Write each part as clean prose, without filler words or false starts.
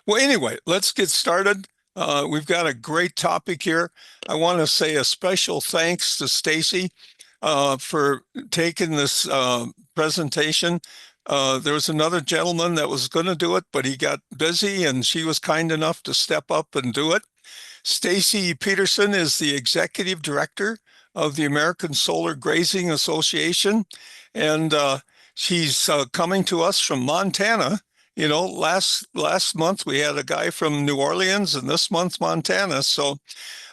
Well, anyway, let's get started. We've got a great topic here. I want to say a special thanks to Stacie for taking this presentation. There was another gentleman that was going to do it, but he got busy, and she was kind enough to step up and do it. Stacie Peterson is the executive director of the American Solar Grazing Association, and she's coming to us from Montana. You know, last month we had a guy from New Orleans, and this month Montana. So,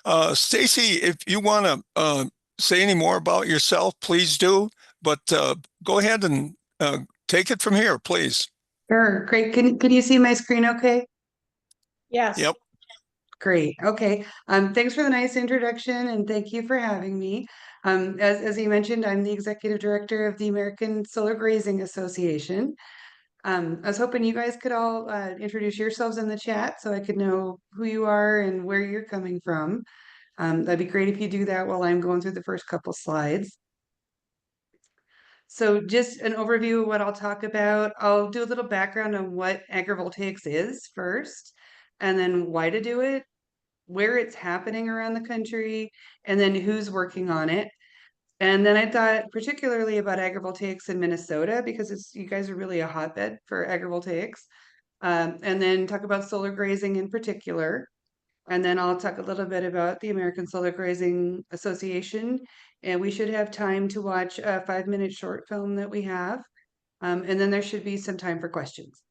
Stacie, if you want to say any more about yourself, please do. But go ahead and take it from here, please. Sure, great. Can you see my screen okay? Yes. Yep. Great. Okay. Thanks for the nice introduction and thank you for having me. As you mentioned, I'm the executive director of the American Solar Grazing Association. I was hoping you guys could all introduce yourselves in the chat so I could know who you are and where you're coming from. That'd be great if you do that while I'm going through the first couple slides. So just an overview of what I'll talk about. I'll do a little background on what agrivoltaics is first, and then why to do it, where it's happening around the country, and then who's working on it. And then I thought particularly about agrivoltaics in Minnesota because you guys are really a hotbed for agrivoltaics. And then talk about solar grazing in particular. And then I'll talk a little bit about the American Solar Grazing Association. And we should have time to watch a 5-minute short film that we have. And then there should be some time for questions.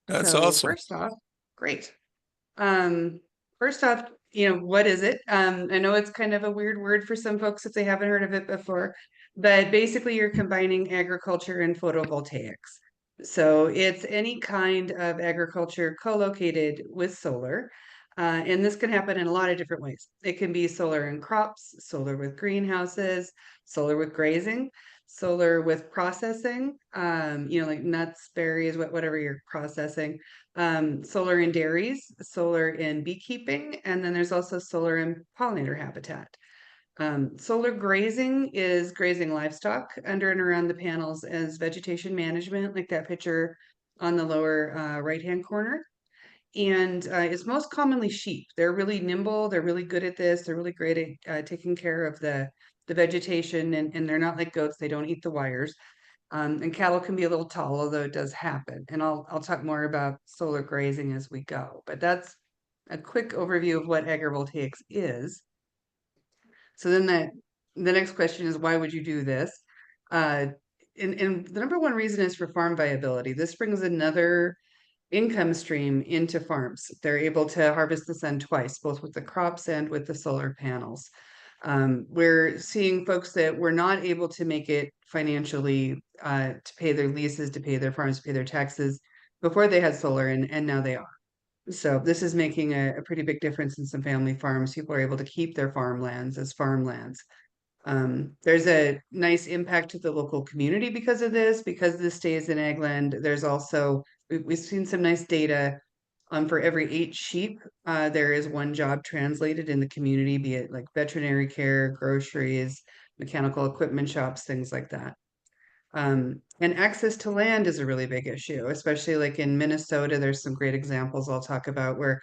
That's So awesome. first off, great. First off, what is it? I know it's kind of a weird word for some folks if they haven't heard of it before, but basically you're combining agriculture and photovoltaics. So it's any kind of agriculture co-located with solar. And this can happen in a lot of different ways. It can be solar in crops, solar with greenhouses, solar with grazing, solar with processing, like nuts, berries, whatever you're processing, solar in dairies, solar in beekeeping, and then there's also solar in pollinator habitat. Solar grazing is grazing livestock under and around the panels as vegetation management, like that picture on the lower right-hand corner. And it's most commonly sheep. They're really nimble. They're really good at this. They're really great at taking care of the vegetation, and they're not like goats. They don't eat the wires. And cattle can be a little tall, although it does happen. And I'll talk more about solar grazing as we go. But that's a quick overview of what agrivoltaics is. So then the next question is, why would you do this? And the number one reason is for farm viability. This brings another income stream into farms. They're able to harvest the sun twice, both with the crops and with the solar panels. We're seeing folks that were not able to make it financially to pay their leases, to pay their farms, to pay their taxes before they had solar, and now they are. So this is making a pretty big difference in some family farms. People are able to keep their farmlands as farmlands. There's a nice impact to the local community because of this, because this stays in ag land. There's also, we've seen some nice data for every 8 sheep, there is 1 job translated in the community, be it like veterinary care, groceries, mechanical equipment shops, things like that. And access to land is a really big issue, especially like in Minnesota. There's some great examples I'll talk about where,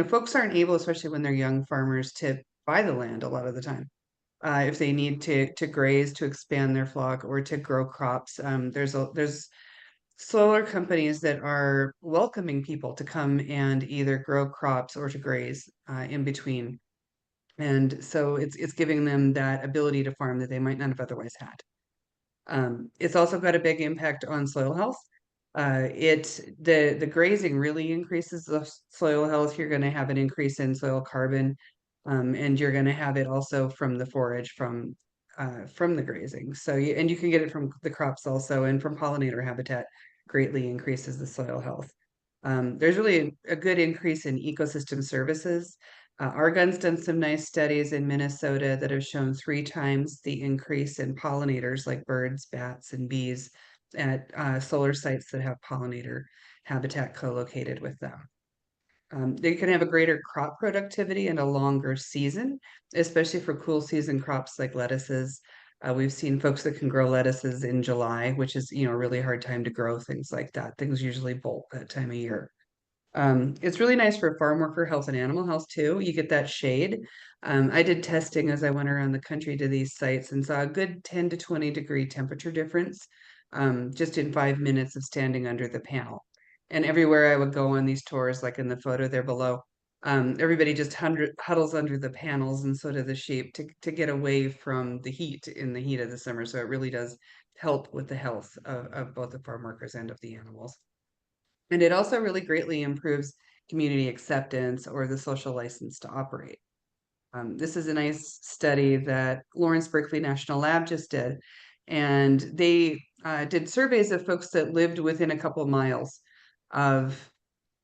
folks aren't able, especially when they're young farmers, to buy the land a lot of the time. If they need to graze, to expand their flock, or to grow crops, there's solar companies that are welcoming people to come and either grow crops or to graze in between. And so it's giving them that ability to farm that they might not have otherwise had. It's also got a big impact on soil health. The grazing really increases the soil health. You're going to have an increase in soil carbon, and you're going to have it also from the forage from the grazing. So you can get it from the crops also, and from pollinator habitat greatly increases the soil health. There's really a good increase in ecosystem services. Argonne's done some nice studies in Minnesota that have shown 3 times the increase in pollinators like birds, bats, and bees at solar sites that have pollinator habitat co-located with them. They can have a greater crop productivity and a longer season, especially for cool season crops like lettuces. We've seen folks that can grow lettuces in July, which is, a really hard time to grow things like that. Things usually bolt that time of year. It's really nice for farm worker health and animal health too. You get that shade. I did testing as I went around the country to these sites and saw a good 10 to 20 degree temperature difference just in 5 minutes of standing under the panel. And everywhere I would go on these tours, like in the photo there below, everybody just huddles under the panels, and so do the sheep to get away from the heat in the heat of the summer. So it really does help with the health of both the farm workers and of the animals. And it also really greatly improves community acceptance or the social license to operate. This is a nice study that Lawrence Berkeley National Lab just did. And they did surveys of folks that lived within a couple miles of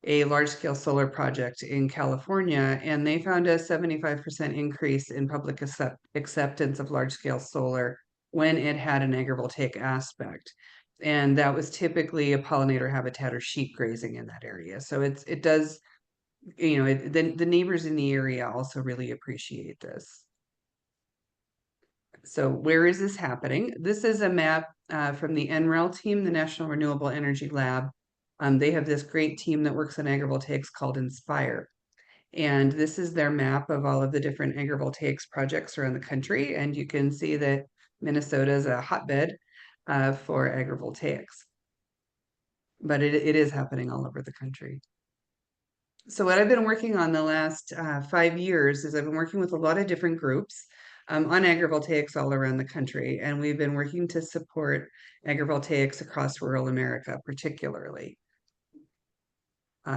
a large-scale solar project in California, and they found a 75% increase in public acceptance of large-scale solar when it had an agrivoltaic aspect. And that was typically a pollinator habitat or sheep grazing in that area. So it does, the neighbors in the area also really appreciate this. So where is this happening? This is a map from the NREL team, the National Renewable Energy Lab. They have this great team that works on agrivoltaics called Inspire. And this is their map of all of the different agrivoltaics projects around the country. And you can see that Minnesota is a hotbed for agrivoltaics. But it is happening all over the country. So what I've been working on the last 5 years is I've been working with a lot of different groups on agrivoltaics all around the country. And we've been working to support agrivoltaics across rural America, particularly.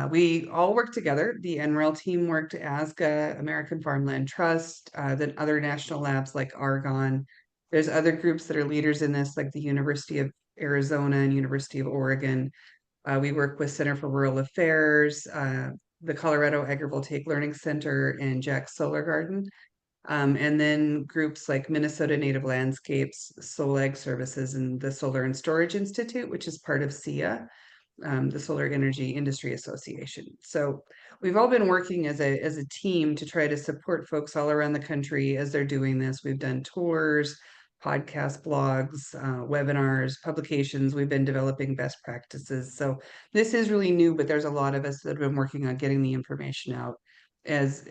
We all work together. The NREL team worked ASGA, American Farmland Trust, then other national labs like Argonne. There's other groups that are leaders in this, like the University of Arizona and University of Oregon. We work with Center for Rural Affairs, the Colorado Agrivoltaic Learning Center, and Jack's Solar Garden. And then groups like Minnesota Native Landscapes, Solag Services, and the Solar and Storage Institute, which is part of SEIA, the Solar Energy Industry Association. So we've all been working as a team to try to support folks all around the country as they're doing this. We've done tours, podcast blogs, webinars, publications. We've been developing best practices. So this is really new, but there's a lot of us that have been working on getting the information out as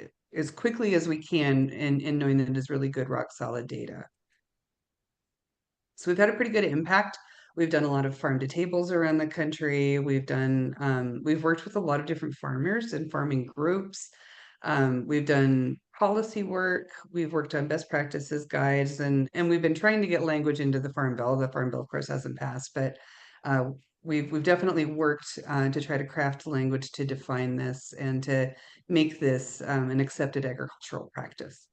quickly as we can, and knowing that it is really good, rock solid data. So we've had a pretty good impact. We've done a lot of farm to tables around the country. We've worked with a lot of different farmers and farming groups. We've done policy work. We've worked on best practices guides, and we've been trying to get language into the Farm Bill. The Farm Bill, of course, hasn't passed, but we've definitely worked to try to craft language to define this and to make this an accepted agricultural practice.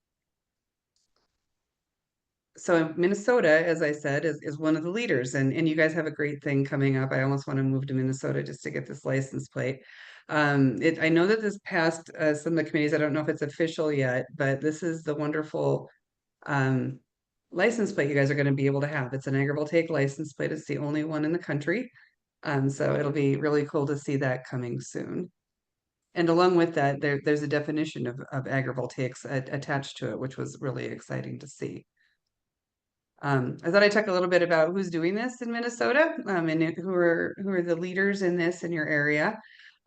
So Minnesota, as I said, is one of the leaders, and you guys have a great thing coming up. I almost want to move to Minnesota just to get this license plate. I know that this passed some of the committees. I don't know if it's official yet, but this is the wonderful license plate you guys are going to be able to have. It's an agrivoltaic license plate. It's the only one in the country. So it'll be really cool to see that coming soon. And along with that, there's a definition of agrivoltaics attached to it, which was really exciting to see. I thought I'd talk a little bit about who's doing this in Minnesota, and who are the leaders in this in your area.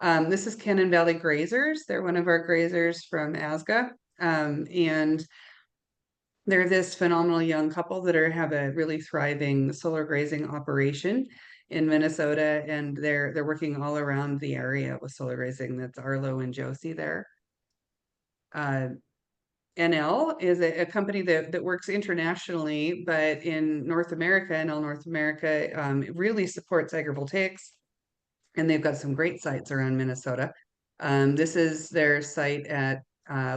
This is Cannon Valley Graziers. They're one of our grazers from ASGA, and they're this phenomenal young couple that have a really thriving solar grazing operation in Minnesota, and they're working all around the area with solar grazing. That's Arlo and Josie there. NL is a company that works internationally, but in North America, NL North America really supports agrivoltaics, and they've got some great sites around Minnesota. This is their site at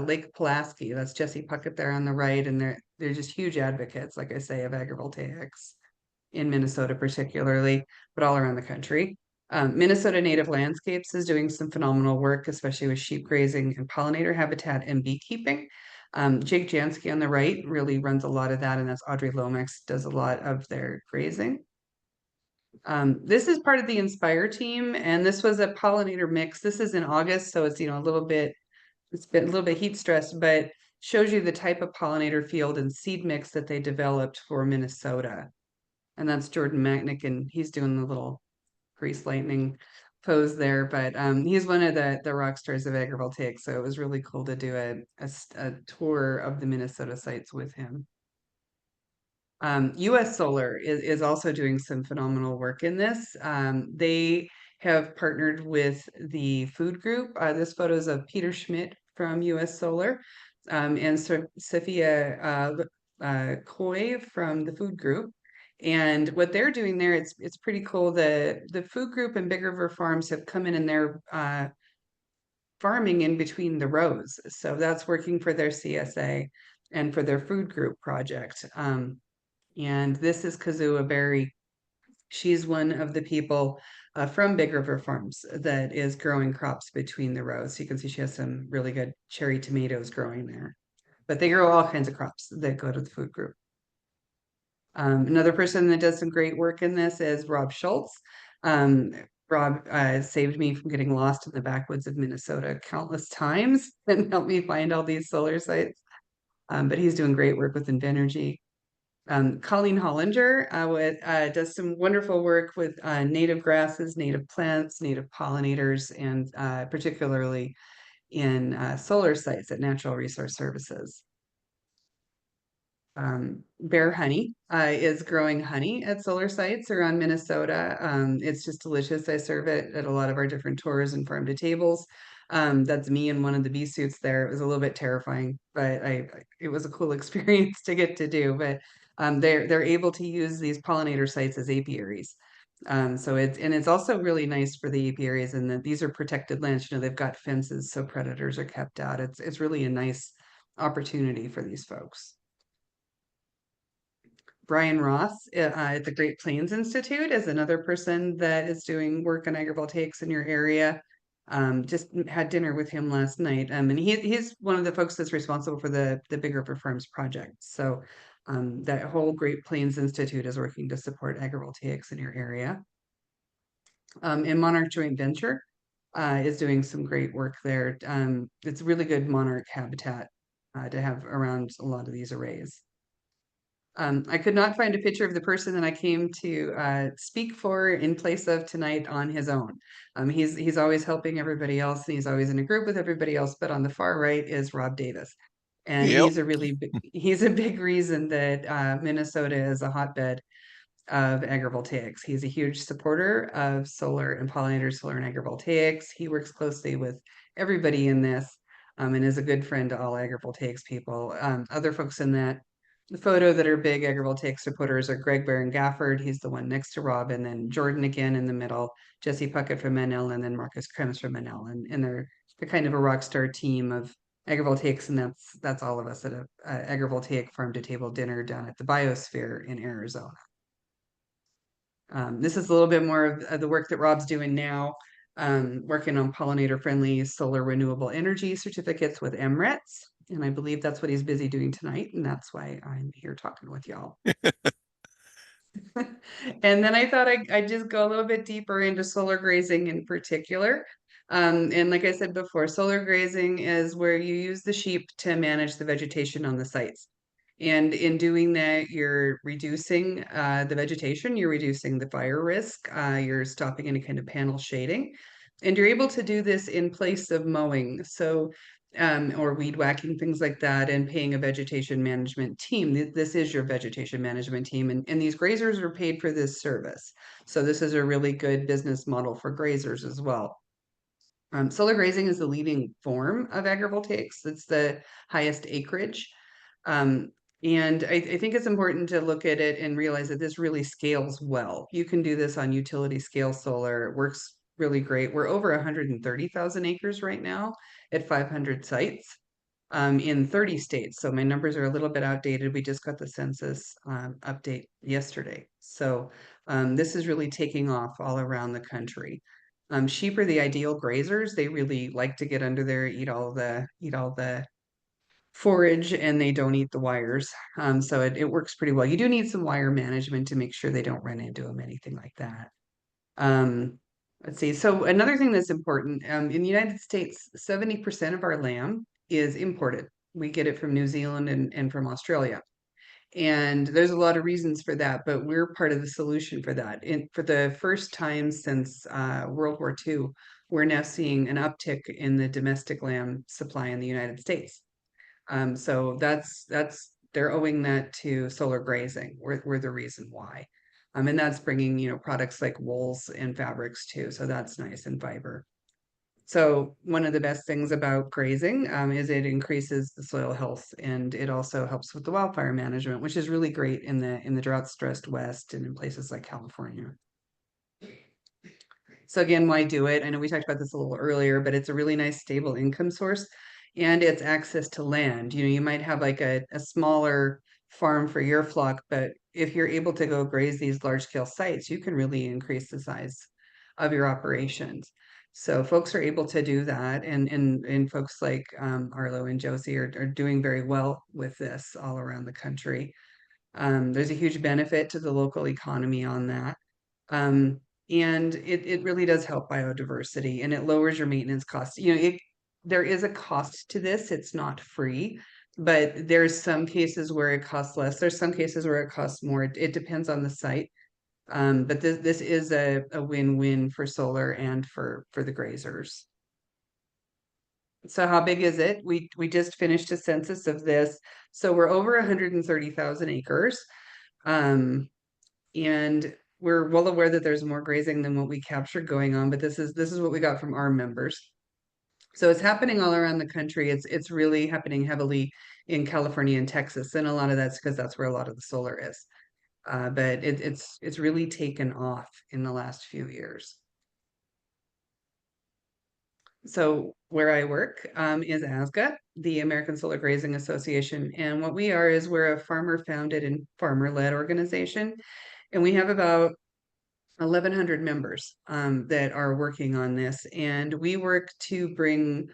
Lake Pulaski. That's Jesse Puckett there on the right, and they're just huge advocates, like I say, of agrivoltaics in Minnesota particularly, but all around the country. Minnesota Native Landscapes is doing some phenomenal work, especially with sheep grazing and pollinator habitat and beekeeping. Jake Jansky on the right really runs a lot of that, and that's Audrey Lomax does a lot of their grazing. This is part of the Inspire team, and this was a pollinator mix. This is in August, so it's it's been a little bit heat stressed, but shows you the type of pollinator field and seed mix that they developed for Minnesota. And that's Jordan Macknick, and he's doing the little grease lightning pose there. But he's one of the rock stars of agrivoltaics, so it was really cool to do a tour of the Minnesota sites with him. US Solar is also doing some phenomenal work in this. They have partnered with the food group. This photo is of Peter Schmidt from US Solar, and Sophia Coy from the food group. And what they're doing there, it's pretty cool. The food group and Big River Farms have come in and they're farming in between the rows. So that's working for their CSA and for their food group project. And this is Kazua Berry. She's one of the people from Big River Farms that is growing crops between the rows. So you can see she has some really good cherry tomatoes growing there. But they grow all kinds of crops that go to the food group. Another person that does some great work in this is Rob Schultz. Rob saved me from getting lost in the backwoods of Minnesota countless times and helped me find all these solar sites. But he's doing great work with Invenergy. Colleen Hollinger does some wonderful work with native grasses, native plants, native pollinators, and particularly in solar sites at Natural Resource Services. Bear Honey is growing honey at solar sites around Minnesota. It's just delicious. I serve it at a lot of our different tours and farm to tables. That's me in one of the bee suits there. It was a little bit terrifying, but it was a cool experience to get to do. But they're able to use these pollinator sites as apiaries. So it's also really nice for the apiaries, and that these are protected lands. You know, they've got fences so predators are kept out. It's really a nice opportunity for these folks. Brian Ross at the Great Plains Institute is another person that is doing work on agrivoltaics in your area. Just had dinner with him last night, and he's one of the folks that's responsible for the Big River Farms project. So that whole Great Plains Institute is working to support agrivoltaics in your area. And Monarch Joint Venture is doing some great work there. It's really good monarch habitat to have around a lot of these arrays. I could not find a picture of the person that I came to speak for in place of tonight on his own. He's always helping everybody else, and he's always in a group with everybody else. But on the far right is Rob Davis, and Yep. he's a big reason that Minnesota is a hotbed of agrivoltaics. He's a huge supporter of solar and pollinator solar and agrivoltaics. He works closely with everybody in this, and is a good friend to all agrivoltaics people. Other folks in that the photo that are big agrivoltaic supporters are Greg Barron Gafford. He's the one next to Rob, and then Jordan again in the middle, Jesse Puckett from Manel, and then Marcus Krems from Manel. And they're kind of a rock star team of agrivoltaics, and that's all of us at a agrivoltaic farm to table dinner down at the Biosphere in Arizona. This is a little bit more of the work that Rob's doing now, working on pollinator friendly solar renewable energy certificates with MRES. And I believe that's what he's busy doing tonight. And that's why I'm here talking with y'all. And then I thought I'd just go a little bit deeper into solar grazing in particular. And like I said before, solar grazing is where you use the sheep to manage the vegetation on the sites. And in doing that, you're reducing the vegetation, you're reducing the fire risk, you're stopping any kind of panel shading, and you're able to do this in place of mowing. So or weed whacking, things like that, and paying a vegetation management team. This is your vegetation management team, and these grazers are paid for this service. So this is a really good business model for grazers as well. Solar grazing is the leading form of agrivoltaics. It's the highest acreage. And I think it's important to look at it and realize that this really scales well. You can do this on utility scale solar. It works really great. We're over 130,000 acres right now at 500 sites in 30 states. So my numbers are a little bit outdated. We just got the census update yesterday. So this is really taking off all around the country. Sheep are the ideal grazers. They really like to get under there, eat all the forage, and they don't eat the wires. So it works pretty well. You do need some wire management to make sure they don't run into them, anything like that. Let's see. So another thing that's important, in the United States, 70% of our lamb is imported. we get it from New Zealand and from Australia. And there's a lot of reasons for that, but we're part of the solution for that. And for the first time since World War II, we're now seeing an uptick in the domestic lamb supply in the United States. So that's they're owing that to solar grazing. We're the reason why. And that's bringing, products like wools and fabrics too. So that's nice, and fiber. So one of the best things about grazing is it increases the soil health, and it also helps with the wildfire management, which is really great in the drought stressed West and in places like California. So again, why do it? I know we talked about this a little earlier, but it's a really nice stable income source, and it's access to land. You might have like a smaller farm for your flock, but if you're able to go graze these large scale sites, you can really increase the size of your operations. So folks are able to do that, and folks like Arlo and Josie are doing very well with this all around the country. There's a huge benefit to the local economy on that. Um, and it really does help biodiversity, and it lowers your maintenance costs. There is a cost to this. It's not free, but there's some cases where it costs less. There's some cases where it costs more. It depends on the site. But this is a win-win for solar and for the grazers. So how big is it? We just finished a census of this. So we're over 130,000 acres. Um, and we're well aware that there's more grazing than what we captured going on, but this is what we got from our members. So it's happening all around the country. It's really happening heavily in California and Texas, and a lot of that's because that's where a lot of the solar is. But it's really taken off in the last few years. So where I work is ASGA, the American Solar Grazing Association, and what we are is we're a farmer-founded and farmer-led organization, and we have about 1,100 members that are working on this, and we work to bring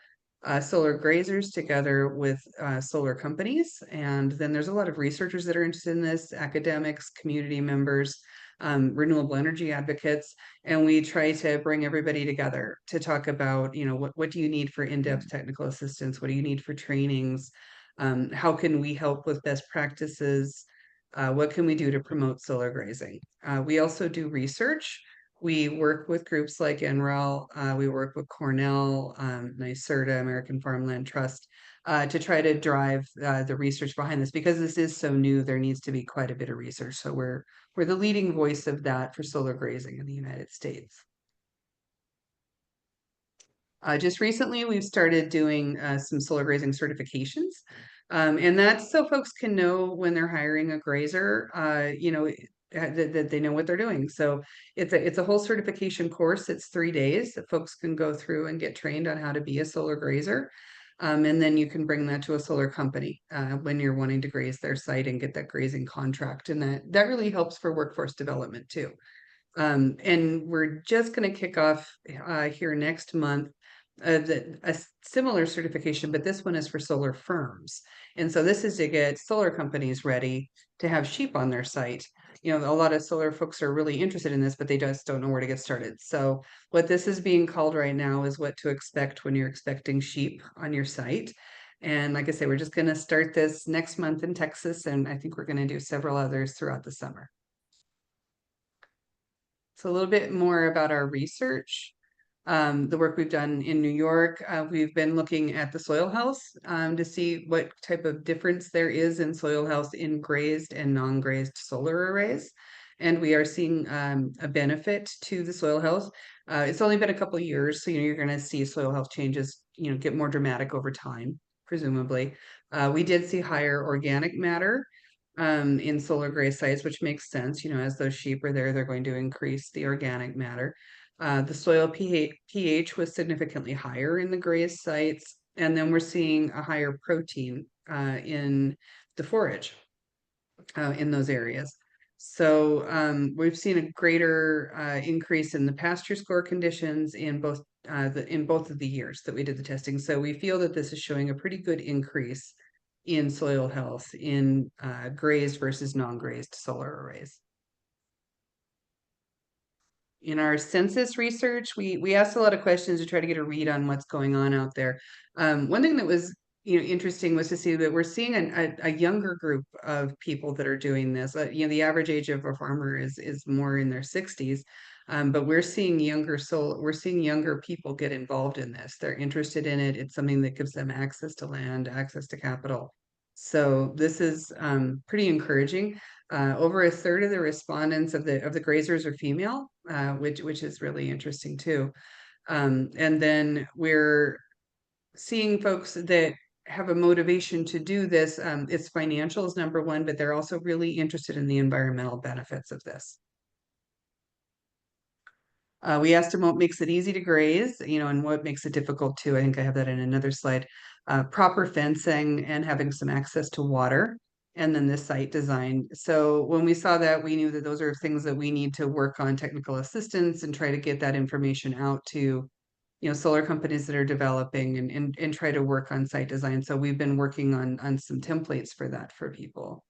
solar grazers together with solar companies. And then there's a lot of researchers that are interested in this, academics, community members, renewable energy advocates, and we try to bring everybody together to talk about, what do you need for in-depth technical assistance? What do you need for trainings? How can we help with best practices? What can we do to promote solar grazing? We also do research. We work with groups like NREL, we work with Cornell, NYSERDA, American Farmland Trust, to try to drive the research behind this. Because this is so new, there needs to be quite a bit of research. So we're the leading voice of that for solar grazing in the United States. Just recently, we've started doing some solar grazing certifications. And that's so folks can know when they're hiring a grazer, that they know what they're doing. So it's a whole certification course. It's 3 days that folks can go through and get trained on how to be a solar grazer. And then you can bring that to a solar company when you're wanting to graze their site and get that grazing contract. And that really helps for workforce development too. And we're just going to kick off here next month a similar certification, but this one is for solar firms. And so this is to get solar companies ready to have sheep on their site. A lot of solar folks are really interested in this, but they just don't know where to get started. So what this is being called right now is what to expect when you're expecting sheep on your site. And like I say, we're just going to start this next month in Texas, and I think we're going to do several others throughout the summer. So a little bit more about our research. The work we've done in New York, we've been looking at the soil health to see what type of difference there is in soil health in grazed and non-grazed solar arrays. And we are seeing a benefit to the soil health. It's only been a couple of years, so you're going to see soil health changes, get more dramatic over time, presumably. We did see higher organic matter in solar grazed sites, which makes sense. As those sheep are there, they're going to increase the organic matter. The soil pH was significantly higher in the grazed sites, and then we're seeing a higher protein in the forage in those areas. So we've seen a greater increase in the pasture score conditions in both of the years that we did the testing. So we feel that this is showing a pretty good increase in soil health in grazed versus non-grazed solar arrays. In our census research, we asked a lot of questions to try to get a read on what's going on out there. One thing that was interesting was to see that we're seeing a younger group of people that are doing this. The average age of a farmer is more in their 60s, but we're seeing younger people get involved in this. They're interested in it. It's something that gives them access to land, access to capital. So this is pretty encouraging. Over a third of the respondents of the Graziers are female, which is really interesting too. And then we're seeing folks that have a motivation to do this. It's financial is number one, but they're also really interested in the environmental benefits of this. We asked them what makes it easy to graze, and what makes it difficult too. I think I have that in another slide. Proper fencing and having some access to water, and then the site design. So when we saw that, we knew that those are things that we need to work on technical assistance and try to get that information out to solar companies that are developing and try to work on site design. So we've been working on some templates for that for people.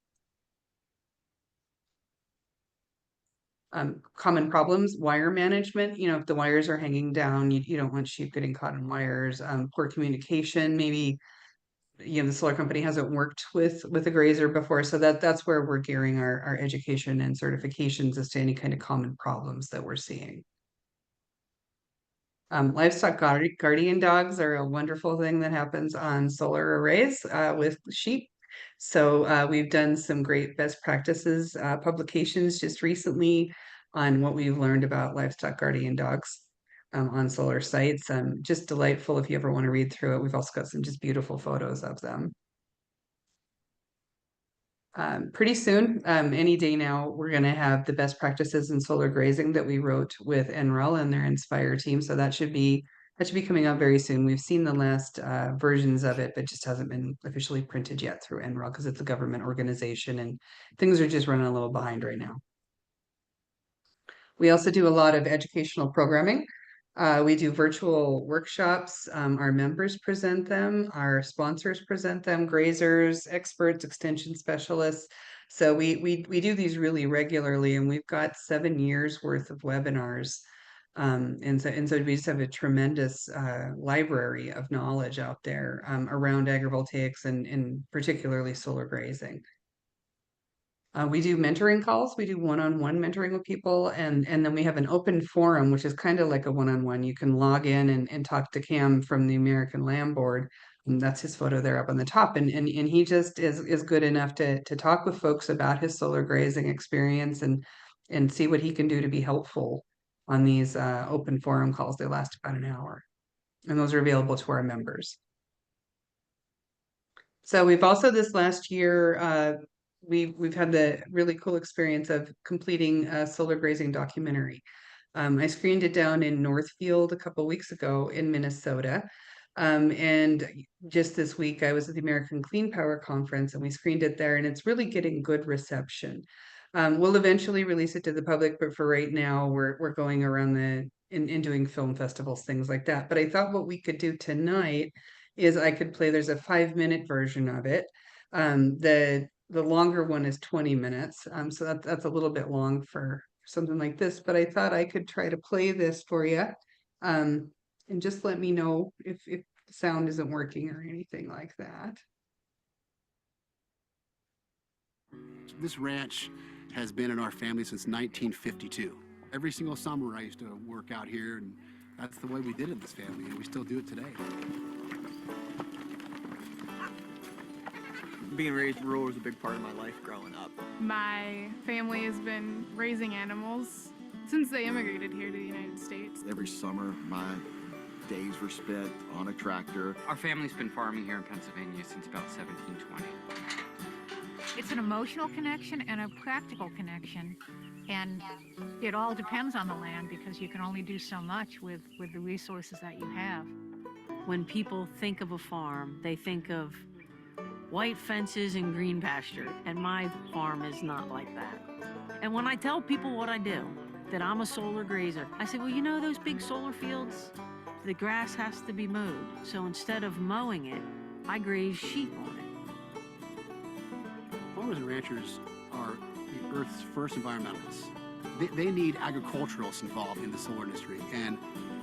Common problems, wire management. If the wires are hanging down, you don't want sheep getting caught in wires. Poor communication, maybe the solar company hasn't worked with a grazer before, so that's where we're gearing our education and certifications as to any kind of common problems that we're seeing. Livestock guardian dogs are a wonderful thing that happens on solar arrays with sheep. So we've done some great best practices publications just recently on what we've learned about livestock guardian dogs on solar sites. Just delightful if you ever want to read through it. We've also got some just beautiful photos of them. Pretty soon, any day now, we're going to have the best practices in solar grazing that we wrote with NREL and their Inspire team. So that should be coming out very soon. We've seen the last versions of it, but just hasn't been officially printed yet through NREL because it's a government organization and things are just running a little behind right now. We also do a lot of educational programming. We do virtual workshops. Our members present them, our sponsors present them, grazers, experts, extension specialists. So we do these really regularly, and we've got 7 years worth of webinars. And so we just have a tremendous library of knowledge out there around agrivoltaics and particularly solar grazing. We do mentoring calls. We do one-on-one mentoring with people, and then we have an open forum, which is kind of like a one-on-one. You can log in and talk to Cam from the American Land Board. And that's his photo there up on the top, and he just is good enough to talk with folks about his solar grazing experience and see what he can do to be helpful on these open forum calls. They last about an hour, and those are available to our members. So we've also this last year we've had the really cool experience of completing a solar grazing documentary. I screened it down in Northfield a couple weeks ago in Minnesota. And just this week, I was at the American Clean Power Conference and we screened it there, and it's really getting good reception. We'll eventually release it to the public, but for right now, we're going around and doing film festivals, things like that. But I thought what we could do tonight is I could play, there's a 5-minute version of it. The longer one is 20 minutes. So that's a little bit long for something like this, but I thought I could try to play this for you. And just let me know if sound isn't working or anything like that. This ranch has been in our family since 1952. Every single summer I used to work out here, and that's the way we did it in this family, and we still do it today. Being raised rural was a big part of my life growing up. My family has been raising animals since they immigrated here to the United States. Every summer, my days were spent on a tractor. Our family's been farming here in Pennsylvania since about 1720. It's an emotional connection and a practical connection, and it all depends on the land because you can only do so much with the resources that you have. When people think of a farm, they think of white fences and green pasture, and my farm is not like that. And when I tell people what I do, that I'm a solar grazer, I say, well, you know those big solar fields? The grass has to be mowed. So instead of mowing it, I graze sheep on it. Farmers and ranchers are the Earth's first environmentalists. They need agriculturalists involved in the solar industry, and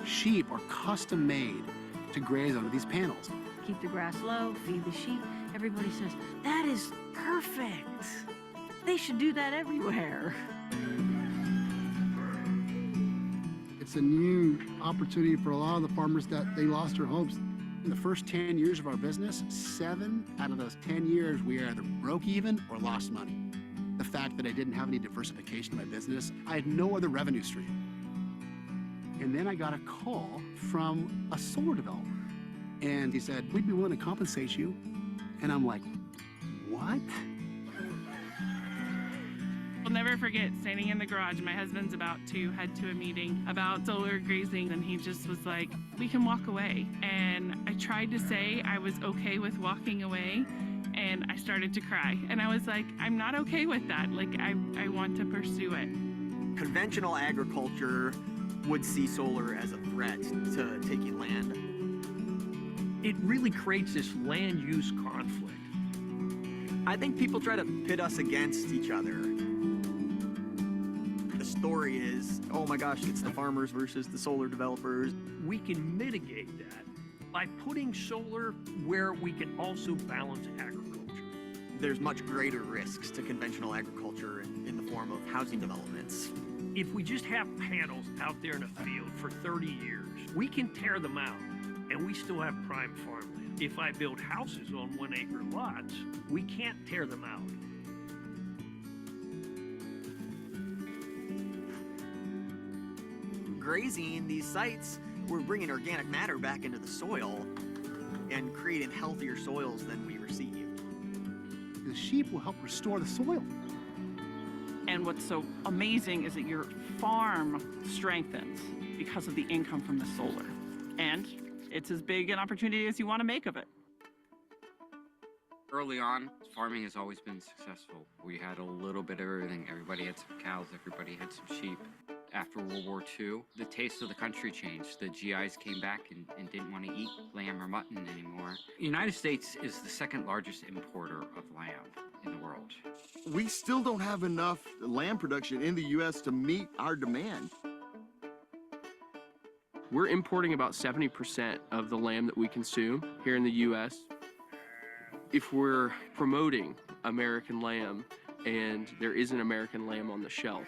sheep are custom made to graze under these panels. keep the grass low, feed the sheep. Everybody says, that is perfect. They should do that everywhere. It's a new opportunity for a lot of the farmers that they lost their homes. In the first 10 years of our business, 7 out of those 10 years, we either broke even or lost money. The fact that I didn't have any diversification in my business, I had no other revenue stream. And then I got a call from a solar developer. And he said, we'd be willing to compensate you. And I'm like, what? I'll never forget standing in the garage. My husband's about to head to a meeting about solar grazing, and he just was like, we can walk away. And I tried to say I was okay with walking away, and I started to cry. And I was like, I'm not okay with that. Like, I want to pursue it. Conventional agriculture would see solar as a threat to taking land. It really creates this land use conflict. I think people try to pit us against each other. The story is, oh my gosh, it's the farmers versus the solar developers. We can mitigate that by putting solar where we can also balance agriculture. There's much greater risks to conventional agriculture in the form of housing developments. If we just have panels out there in a field for 30 years, we can tear them out and we still have prime farmland. If I build houses on 1 acre lots, we can't tear them out. Grazing these sites, we're bringing organic matter back into the soil and creating healthier soils than we receive. The sheep will help restore the soil. And what's so amazing is that your farm strengthens because of the income from the solar. And it's as big an opportunity as you want to make of it. Early on, farming has always been successful. We had a little bit of everything. Everybody had some cows, everybody had some sheep. After World War II, the taste of the country changed. The GIs came back and didn't want to eat lamb or mutton anymore. The United States is the second largest importer of lamb in the world. We still don't have enough lamb production in the U.S. to meet our demand. We're importing about 70% of the lamb that we consume here in the U.S. If we're promoting American lamb and there isn't American lamb on the shelf,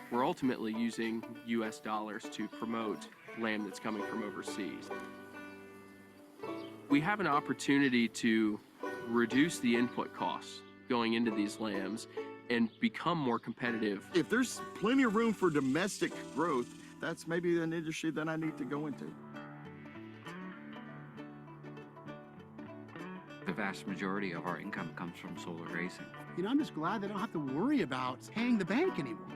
we're ultimately using U.S. dollars to promote lamb that's coming from overseas. We have an opportunity to reduce the input costs going into these lambs and become more competitive. If there's plenty of room for domestic growth, that's maybe an industry that I need to go into. The vast majority of our income comes from solar grazing. You know, I'm just glad they don't have to worry about paying the bank anymore.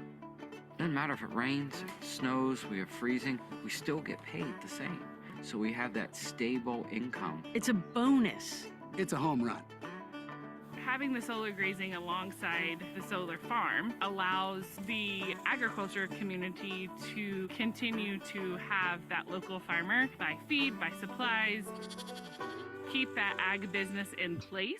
Doesn't matter if it rains, snows, we have freezing, we still get paid the same. So we have that stable income. It's a bonus. It's a home run. Having the solar grazing alongside the solar farm allows the agriculture community to continue to have that local farmer buy feed, buy supplies, keep that ag business in place.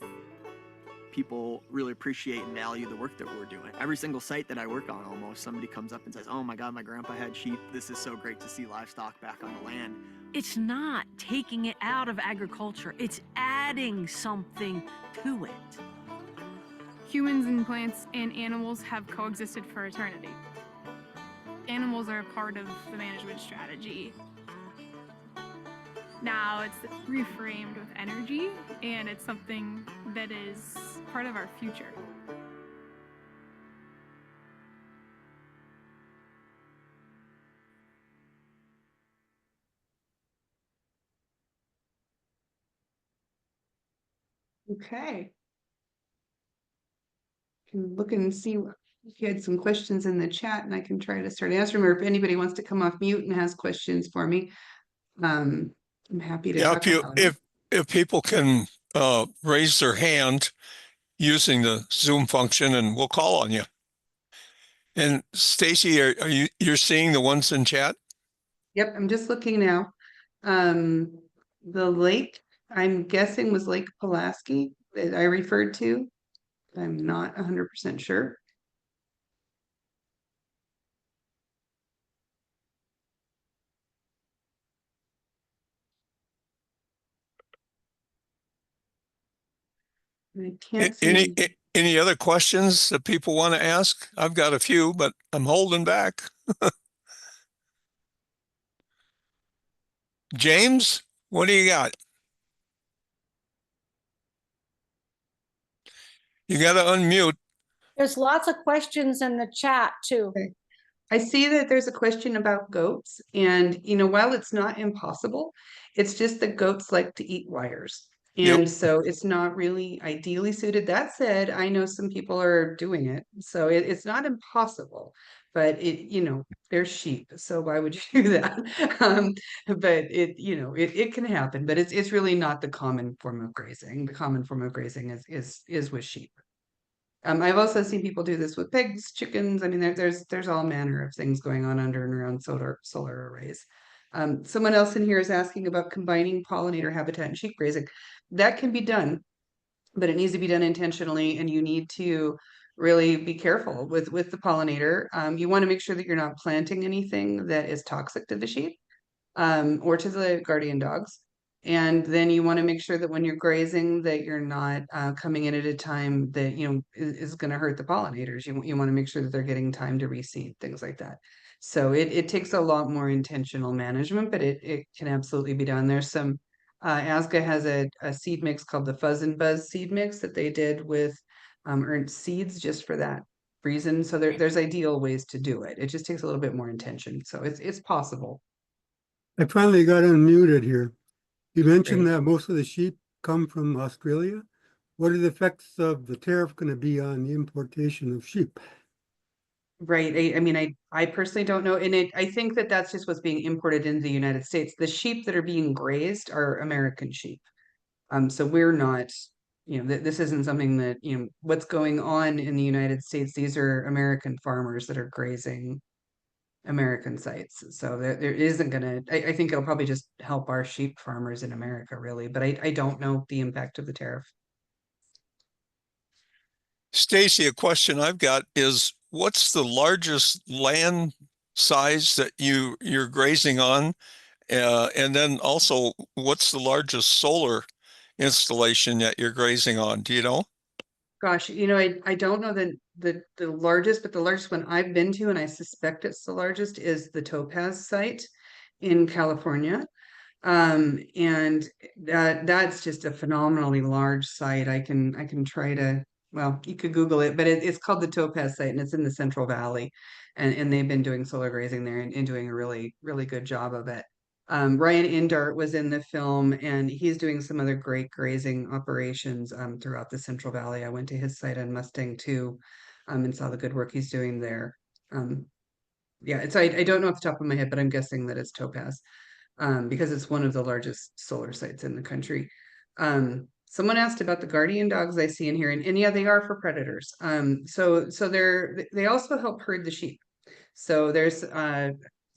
People really appreciate and value the work that we're doing. Every single site that I work on, almost somebody comes up and says, oh my God, my grandpa had sheep. This is so great to see livestock back on the land. It's not taking it out of agriculture. It's adding something to it. Humans and plants and animals have coexisted for eternity. Animals are a part of the management strategy. Now it's reframed with energy, and it's something that is part of our future. Okay. Can look and see if you had some questions in the chat, and I can try to start answering, or if anybody wants to come off mute and has questions for me. I'm happy to talk about it. If people can raise their hand using the Zoom function, and we'll call on you. And Stacie, you're seeing the ones in chat? Yep, I'm just looking now. The lake, I'm guessing, was Lake Pulaski that I referred to. I'm not 100% sure. I can't Any see. any other questions that people want to ask? I've got a few, but I'm holding back. James, what do you got? You got to unmute. There's lots of questions in the chat too. Okay. I see that there's a question about goats, and while it's not impossible, it's just that goats like to eat wires. Yep. And so it's not really ideally suited. That said, I know some people are doing it. So it's not impossible, but they're sheep. So why would you do that? But it can happen, but it's really not the common form of grazing. The common form of grazing is with sheep. I've also seen people do this with pigs, chickens. I mean, there's all manner of things going on under and around solar arrays. Someone else in here is asking about combining pollinator habitat and sheep grazing. That can be done, but it needs to be done intentionally, and you need to really be careful with the pollinator. You want to make sure that you're not planting anything that is toxic to the sheep or to the guardian dogs. And then you want to make sure that when you're grazing that you're not coming in at a time that is going to hurt the pollinators. You want to make sure that they're getting time to reseed, things like that. So it takes a lot more intentional management, but it can absolutely be done. There's some ASGA has a seed mix called the Fuzz and Buzz seed mix that they did with earned seeds just for that reason. So there's ideal ways to do it. It just takes a little bit more intention. So it's possible. I finally got unmuted here. You mentioned Great. that most of the sheep come from Australia. What are the effects of the tariff going to be on the importation of sheep? Right. I mean, I personally don't know. And I think that that's just what's being imported into the United States. The sheep that are being grazed are American sheep. So we're not, this isn't something that, what's going on in the United States. These are American farmers that are grazing American sites. So there isn't going to, I think it'll probably just help our sheep farmers in America, really. But I don't know the impact of the tariff. Stacie, a question I've got is, what's the largest land size that you're grazing on? And then also, what's the largest solar installation that you're grazing on? Do you know? Gosh, I don't know the largest, but the largest one I've been to, and I suspect it's the largest, is the Topaz site in California. And that's just a phenomenally large site. I can try to, well, you could Google it, but it's called the Topaz site, and it's in the Central Valley, and they've been doing solar grazing there and doing a really, really good job of it. Ryan Indart was in the film, and he's doing some other great grazing operations throughout the Central Valley. I went to his site on Mustang too, and saw the good work he's doing there. Yeah, I don't know off the top of my head, but I'm guessing that it's Topaz because it's one of the largest solar sites in the country. Someone asked about the guardian dogs I see in here, and yeah, they are for predators. So they also help herd the sheep. So there's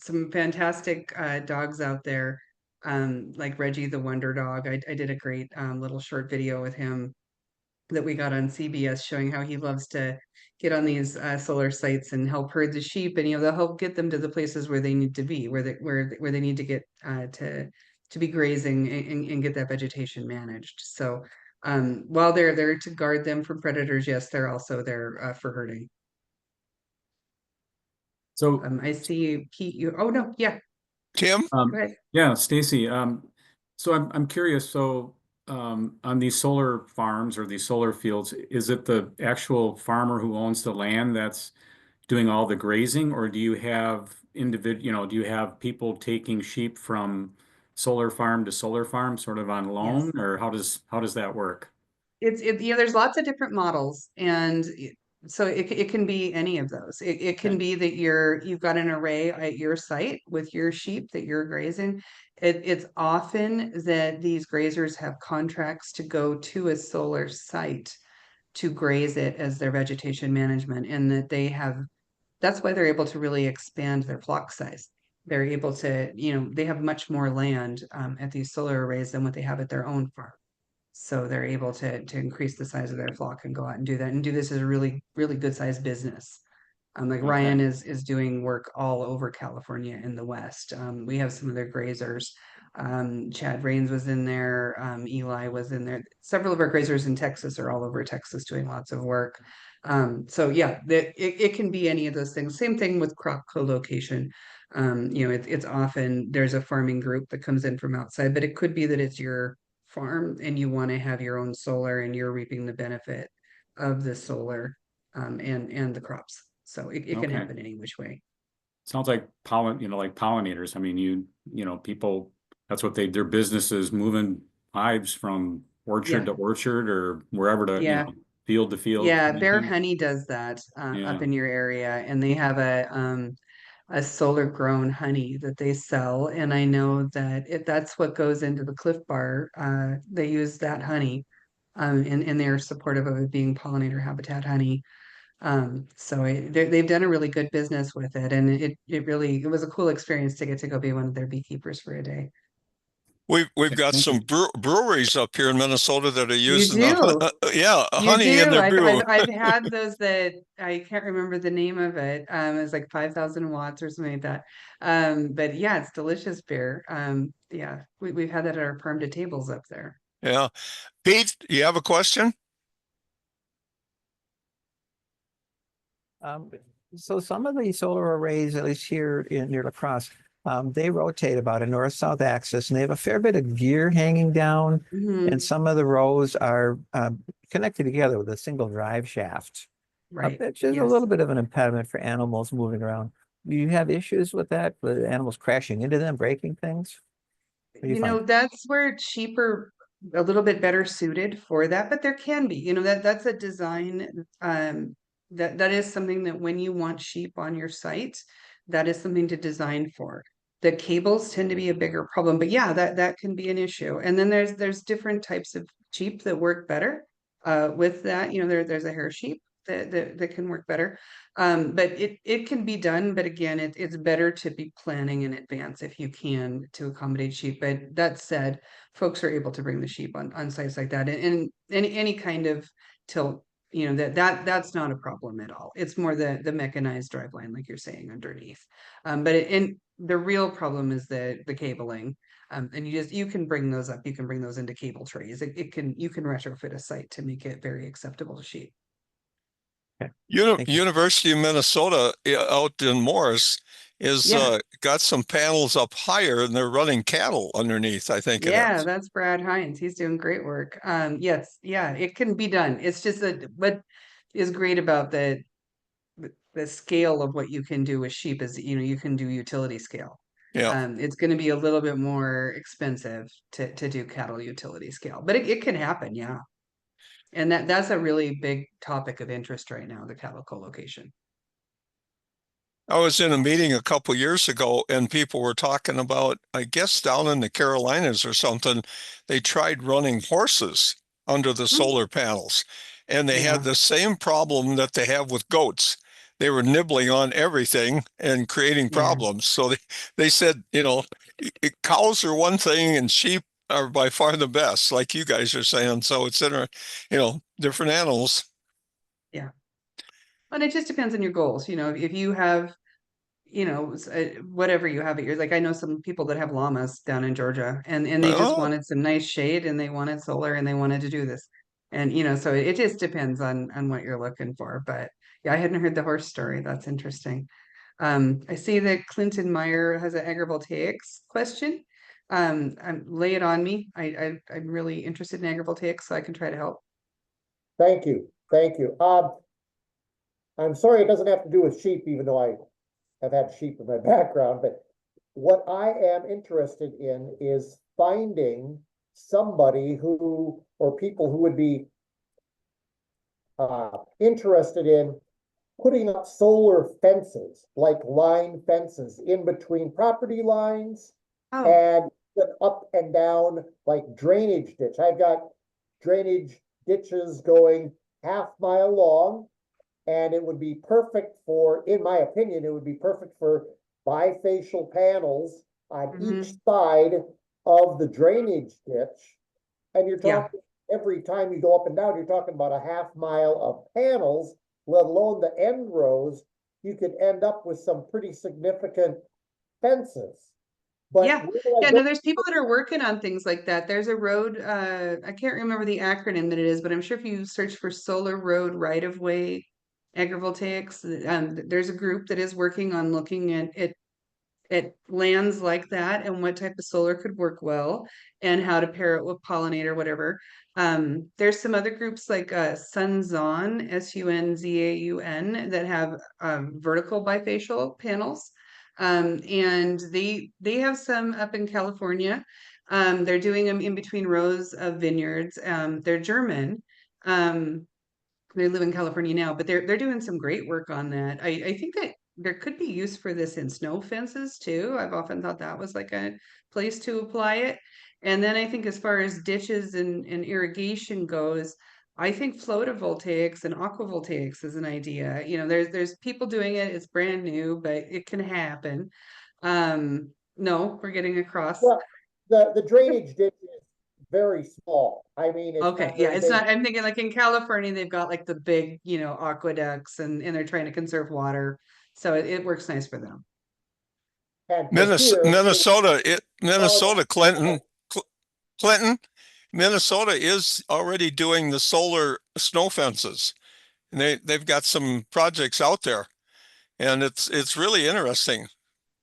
some fantastic dogs out there, like Reggie the Wonder Dog. I did a great little short video with him that we got on CBS showing how he loves to get on these solar sites and help herd the sheep, and they'll help get them to the places where they need to be, where they need to get to be grazing and get that vegetation managed. So while they're there to guard them from predators, yes, they're also there for herding. So I see Pete. Oh no, yeah, Tim? go ahead. yeah, Stacie. So I'm curious. So on these solar farms or these solar fields, is it the actual farmer who owns the land that's doing all the grazing, or do you have do you have people taking sheep from solar farm to solar farm, sort of on loan, Yes. or how does that work? There's lots of different models, and so it can be any of those. It can be that you've got an array at your site with your sheep that you're grazing. It's often that these grazers have contracts to go to a solar site to graze it as their vegetation management, and that's why they're able to really expand their flock size. They're able to, they have much more land at these solar arrays than what they have at their own farm. So they're able to increase the size of their flock and go out and do that and do this as a really, really good sized business. Like Okay. Ryan is doing work all over California in the West. We have some of their grazers Chad Rains was in there. Eli was in there. Several of our graziers in Texas are all over Texas doing lots of work. So yeah, it can be any of those things. Same thing with crop co-location. You know, it's often there's a farming group that comes in from outside, but it could be that it's your farm and you want to have your own solar and you're reaping the benefit of the solar and the crops. So it can Okay. happen any which way. Sounds like like pollinators. I mean, people, that's what their business is, moving hives from orchard to orchard or wherever to, Yeah. field to field. Yeah, Bear Honey does that Yeah. up in your area, and they have a solar grown honey that they sell, and I know that that's what goes into the Cliff Bar. They use that honey, and they're supportive of it being pollinator habitat honey. So they've done a really good business with it, and it was a cool experience to get to go be one of their beekeepers for a day. We've got some breweries up here in Minnesota that are You using do. yeah, You honey in do. their brew. I've had those that I can't remember the name of it. It's like 5,000 watts or something like that. But yeah, it's delicious beer. Yeah, we've had that at our farm to tables up there. Yeah. Pete, you have a question? So some of the solar arrays, at least here near La Crosse, they rotate about a north-south axis, and they have a fair bit of gear hanging down, and some of the rows are connected together with a single drive shaft. Right. Which is a Yes. little bit of an impediment for animals moving around. Do you have issues with that, with animals crashing into them, breaking things? What do You find? know, that's where sheep are a little bit better suited for that, but there can be, that's a design, that is something that when you want sheep on your site, that is something to design for. The cables tend to be a bigger problem, but yeah, that can be an issue. And then there's different types of sheep that work better, with that. There's a hair sheep that can work better. But it can be done, but again, it's better to be planning in advance if you can to accommodate sheep. But that said, folks are able to bring the sheep on sites like that, and any kind of tilt, that's not a problem at all. It's more the mechanized driveline, like you're saying, underneath. And the real problem is the cabling. And you can bring those up. You can bring those into cable trays. You can retrofit a site to make it very acceptable to sheep. University of Minnesota out in Morris is got some panels up higher, and they're running cattle underneath, I think it Yeah, is. that's Brad Hines. He's doing great work. Yes, yeah, it can be done. It's just that what is great about the scale of what you can do with sheep is, you can do utility scale. Yeah. It's going to be a little bit more expensive to do cattle utility scale, but it can happen, yeah. And that's a really big topic of interest right now, the cattle co-location. I was in a meeting a couple years ago, and people were talking about, I guess down in the Carolinas or something, they tried running horses under the solar panels, and they had the same problem that they have with goats. They were nibbling on everything and creating problems. So they said, cows are one thing and sheep are by far the best, like you guys are saying. So it's different animals. Yeah. And it just depends on your goals. If you have, whatever you have at yours, like I know some people that have llamas down in Georgia, and they just wanted some nice shade, and they wanted solar, and they wanted to do this. And, so it just depends on what you're looking for. But yeah, I hadn't heard the horse story. That's interesting. I see that Clinton Meyer has an agrivoltaics question. Lay it on me. I'm really interested in agrivoltaics, so I can try to help. Thank you. Thank you. I'm sorry it doesn't have to do with sheep, even though I have had sheep in my background, but what I am interested in is finding somebody or people who would be interested in putting up solar fences, like line fences in between property lines and up and down like drainage ditch. I've got drainage ditches going half-mile long, and it would be perfect in my opinion, it would be perfect for bifacial panels on each side of the drainage ditch. And you're talking, every time you go up and down, you're talking about a half-mile of panels, let alone the end rows. You could end up with some pretty significant fences. But Yeah. where do I Yeah, go? no, there's people that are working on things like that. There's a road, I can't remember the acronym that it is, but I'm sure if you search for Solar Road Right of Way Agrivoltaics, there's a group that is working on looking at lands like that and what type of solar could work well and how to pair it with pollinate or whatever. There's some other groups like Sunzaun, Sunzaun, that have vertical bifacial panels. And they have some up in California. They're doing them in between rows of vineyards. They're German. They live in California now, but they're doing some great work on that. I think that there could be use for this in snow fences too. I've often thought that was like a place to apply it. And then I think as far as ditches and irrigation goes, I think photovoltaics and aquavoltaics is an idea. You know, there's people doing it. It's brand new, but it can happen. No, we're getting across. Well, the drainage ditch is very small. I mean, it's Okay, not yeah, very it's big. not, I'm thinking like in California, they've got like the big, you know, aqueducts and they're trying to conserve water. So it works nice for them. And for Minnesota, here, Minnesota, Clinton, Minnesota is already doing the solar snow fences. And they've got some projects out there, and it's really interesting.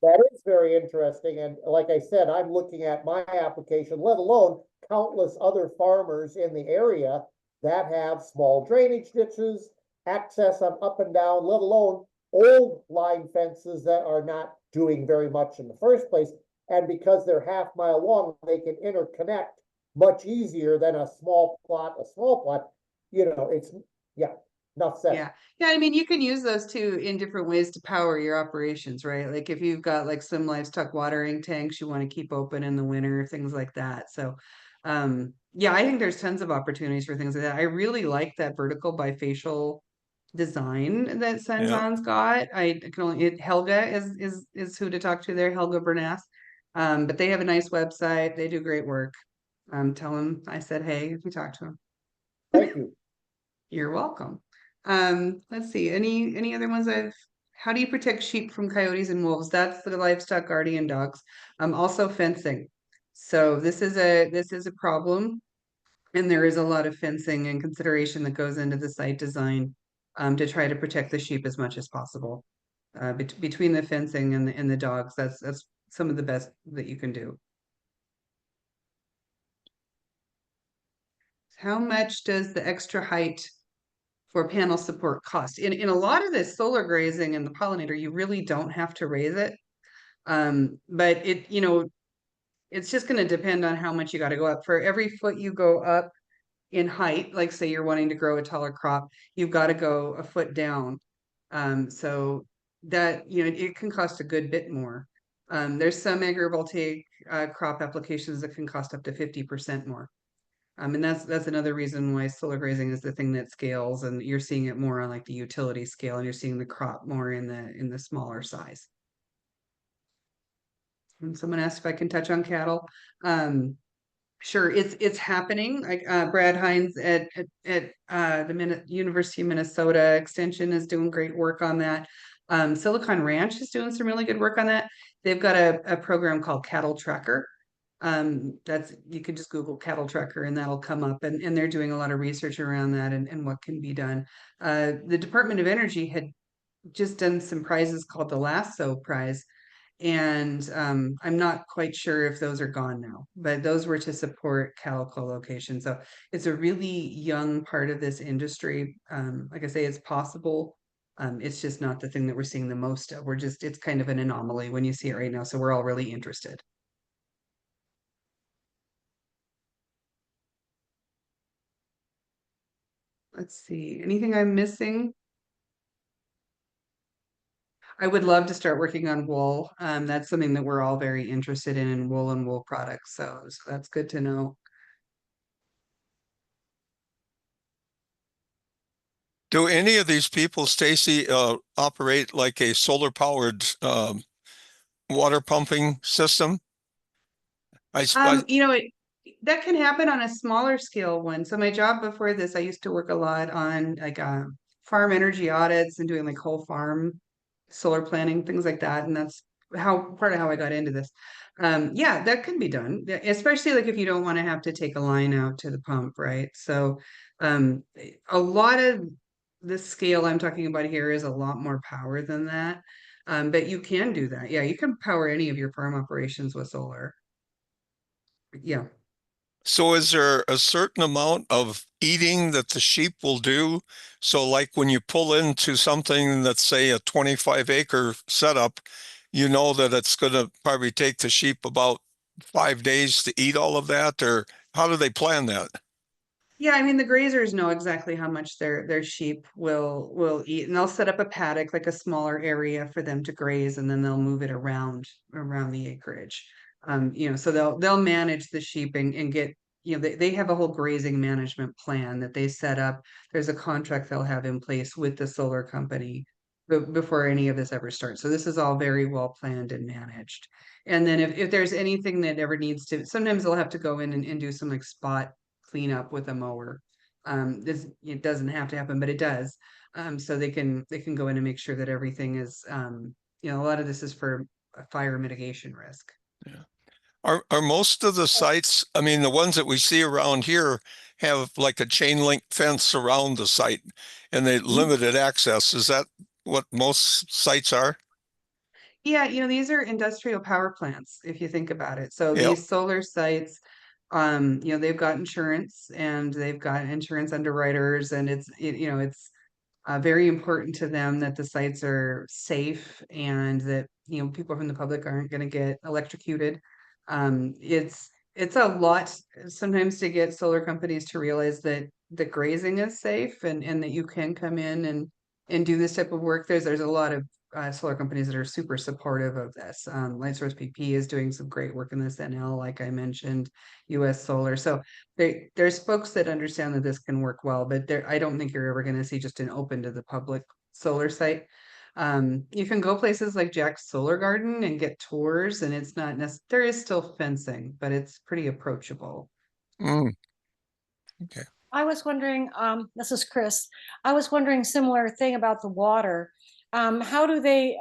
that is very interesting. And like I said, I'm looking at my application, let alone countless other farmers in the area that have small drainage ditches, access on up and down, let alone old line fences that are not doing very much in the first place. And because they're half-mile long, they can interconnect much easier than a small plot. You know, it's, yeah, enough said. Yeah. Yeah, I mean, you can use those too in different ways to power your operations, right? Like if you've got like some livestock watering tanks you want to keep open in the winter, things like that. So, yeah, I think there's tons of opportunities for things like that. I really like that vertical bifacial design that Sunzaun's got. I can only Helga is who to talk to there, Helga Bernath. But they have a nice website. They do great work. Tell them I said hey if you talk to them. Thank you. You're welcome. Let's see, any other ones how do you protect sheep from coyotes and wolves? That's the livestock guardian dogs. Also fencing. So this is a problem. And there is a lot of fencing and consideration that goes into the site design to try to protect the sheep as much as possible. Between the fencing and the dogs, that's some of the best that you can do. How much does the extra height for panel support cost? In a lot of this solar grazing and the pollinator, you really don't have to raise it. But you know, it's just going to depend on how much you got to go up. For every foot you go up in height, like say you're wanting to grow a taller crop, you've got to go a foot down. So that, you know, it can cost a good bit more. There's some agrivoltaic crop applications that can cost up to 50% more. And that's another reason why solar grazing is the thing that scales, and you're seeing it more on like the utility scale, and you're seeing the crop more in the smaller size. And someone asked if I can touch on cattle. Sure, it's happening. Like Brad Hines at the University of Minnesota Extension is doing great work on that. Silicon Ranch is doing some really good work on that. They've got a program called Cattle Tracker. That's, you can just Google cattle tracker and that'll come up, and they're doing a lot of research around that and what can be done. The Department of Energy had just done some prizes called the Lasso Prize, and I'm not quite sure if those are gone now, but those were to support cattle co-location. So it's a really young part of this industry. Like I say, it's possible. It's just not the thing that we're seeing the most of. It's kind of an anomaly when you see it right now. So we're all really interested. Let's see, anything I'm missing? I would love to start working on wool. That's something that we're all very interested in wool and wool products. So that's good to know. Do any of these people, Stacie, operate like a solar powered water pumping system? You know, that can happen on a smaller scale one. So my job before this, I used to work a lot on like farm energy audits and doing like whole farm solar planning, things like that. And that's part of how I got into this. Yeah, that can be done, especially like if you don't want to have to take a line out to the pump, right? So a lot of the scale I'm talking about here is a lot more power than that. But you can do that. Yeah, you can power any of your farm operations with solar. Yeah. So is there a certain amount of eating that the sheep will do? So like when you pull into something that's say a 25-acre setup, you know that it's going to probably take the sheep about 5 days to eat all of that, or how do they plan that? Yeah, I mean the grazers know exactly how much their sheep will eat, and they'll set up a paddock, like a smaller area for them to graze, and then they'll move it around the acreage. So they'll manage the sheep and get, they have a whole grazing management plan that they set up. There's a contract they'll have in place with the solar company before any of this ever starts. So this is all very well planned and managed. And then if there's anything that ever needs to, sometimes they'll have to go in and do some like spot clean up with a mower. It doesn't have to happen, but it does. So they can go in and make sure that everything is, a lot of this is for a fire mitigation risk. Yeah. Are most of the sites, I mean, the ones that we see around here have like a chain link fence around the site and they limited access. Is that what most sites are? Yeah, these are industrial power plants, if you think about it. So Yep. these solar sites, they've got insurance and they've got insurance underwriters, and it's very important to them that the sites are safe and that people from the public aren't going to get electrocuted. It's a lot sometimes to get solar companies to realize that the grazing is safe and that you can come in and do this type of work. There's a lot of solar companies that are super supportive of this. Lightsource PP is doing some great work in this, NL, like I mentioned, US Solar. So there's folks that understand that this can work well, but I don't think you're ever going to see just an open to the public solar site. You can go places like Jack's Solar Garden and get tours, and it's not necessary. There is still fencing, but it's pretty approachable. Okay. I was wondering, this is Chris. I was wondering similar thing about the water. How do they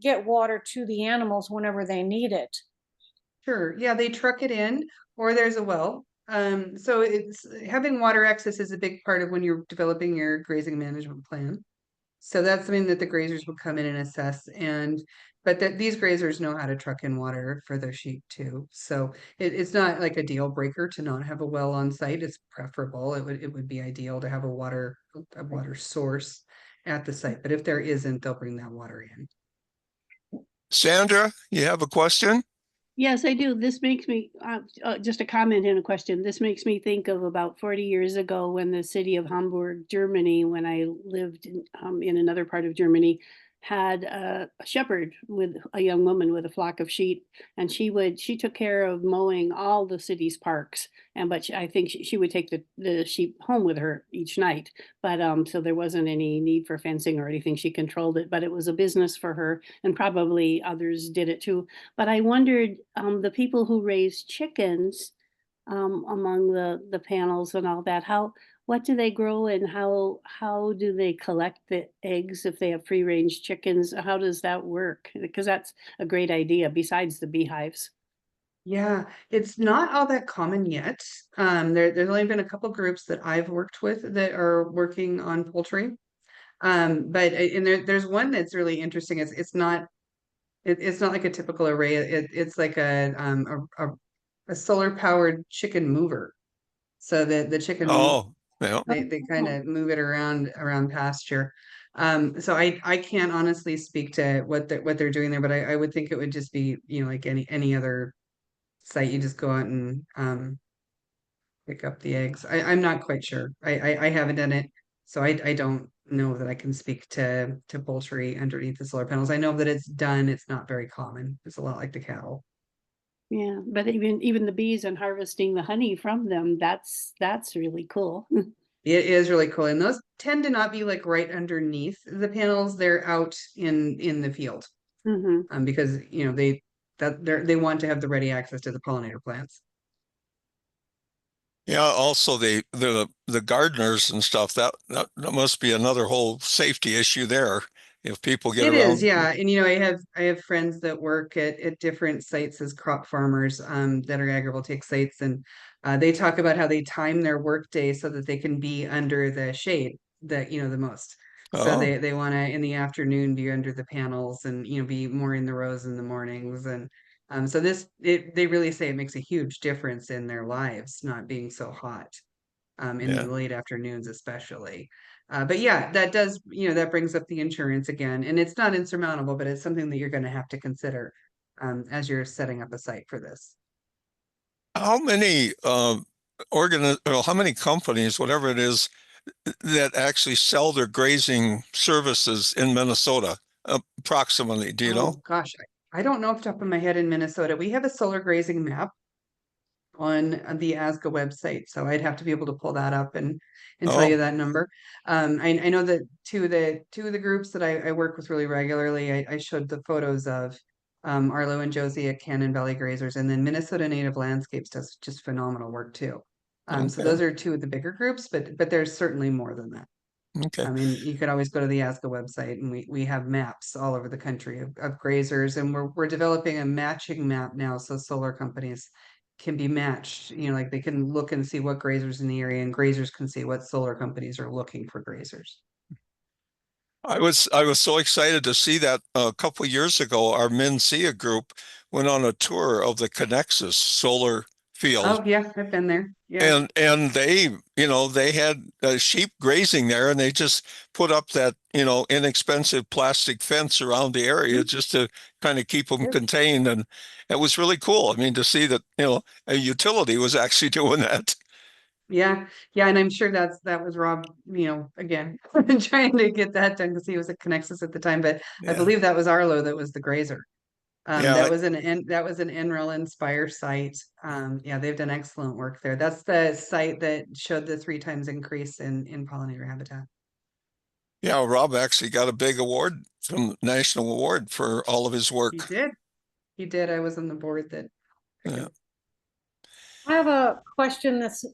get water to the animals whenever they need it? Sure. Yeah, they truck it in, or there's a well. So it's having water access is a big part of when you're developing your grazing management plan. So that's something that the grazers will come in and assess, but that these grazers know how to truck in water for their sheep too. So it's not like a deal breaker to not have a well on site. It's preferable. It would be ideal to have a water source at the site. But if there isn't, they'll bring that water in. Sandra, you have a question? Yes, I do. This makes me, just a comment and a question. This makes me think of about 40 years ago when the city of Hamburg, Germany, when I lived in another part of Germany, had a shepherd with a young woman with a flock of sheep, and she took care of mowing all the city's parks. But I think she would take the sheep home with her each night. But so there wasn't any need for fencing or anything. She controlled it, but it was a business for her, and probably others did it too. But I wondered, the people who raise chickens among the panels and all that, what do they grow and how do they collect the eggs if they have free range chickens? How does that work? Because that's a great idea besides the beehives. Yeah, it's not all that common yet. There's only been a couple groups that I've worked with that are working on poultry. But there's one that's really interesting. It's not like a typical array. It's like a solar powered chicken mover. So the chicken yeah. they kind of move it around pasture. So I can't honestly speak to what they're doing there, but I would think it would just be, like any other site. You just go out and pick up the eggs. I'm not quite sure. I haven't done it, so I don't know that I can speak to poultry underneath the solar panels. I know that it's done. It's not very common. It's a lot like the cattle. Yeah, but even the bees and harvesting the honey from them, that's really cool. It is really cool. And those tend to not be like right underneath the panels. They're out in the field. Because they want to have the ready access to the pollinator plants. Yeah, also the gardeners and stuff, that must be another whole safety issue there. if people get It is, around. yeah. And I have friends that work at different sites as crop farmers that are agrivoltaic sites, and they talk about how they time their work day so that they can be under the shade the most. So Oh, they want to in the afternoon be under the panels and be more in the rows in the mornings, and so they really say it makes a huge difference in their lives not being so hot in yeah. the late afternoons especially. But yeah, that does, that brings up the insurance again, and it's not insurmountable, but it's something that you're going to have to consider as you're setting up a site for this. How many how many companies, whatever it is, that actually sell their grazing services in Minnesota, approximately? Do you know? Oh gosh, I don't know off the top of my head in Minnesota. We have a solar grazing map on the ASGA website, so I'd have to be able to pull that up and tell Oh, you that number. I know that two of the groups that I work with really regularly, I showed the photos of Arlo and Josie at Cannon Valley Grazers, and then Minnesota Native Landscapes does just phenomenal work too. So okay, those are two of the bigger groups, but there's certainly more than that. okay. I mean, you could always go to the ASGA website, and we have maps all over the country of grazers, and we're developing a matching map now, so solar companies can be matched. Like they can look and see what grazers in the area, and grazers can see what solar companies are looking for grazers. I was so excited to see that a couple of years ago, our MNCEA group went on a tour of the Connexus solar field. Oh yeah, I've been there. Yeah. And they had sheep grazing there, and they just put up that inexpensive plastic fence around the area just to kind of keep them contained. And it was really cool. I mean, to see that a utility was actually doing that. Yeah, yeah, and I'm sure that was Rob, again, trying to get that done because he was at Connexus at the time. But I Yeah, believe that was Arlo that was the grazer. yeah, That was an NREL Inspire site. Yeah, they've done excellent work there. That's the site that showed the 3 times increase in pollinator habitat. yeah. Rob actually got a big award, some national award for all of his He work. did. He did. I was on the board that. Yeah. I have a question that's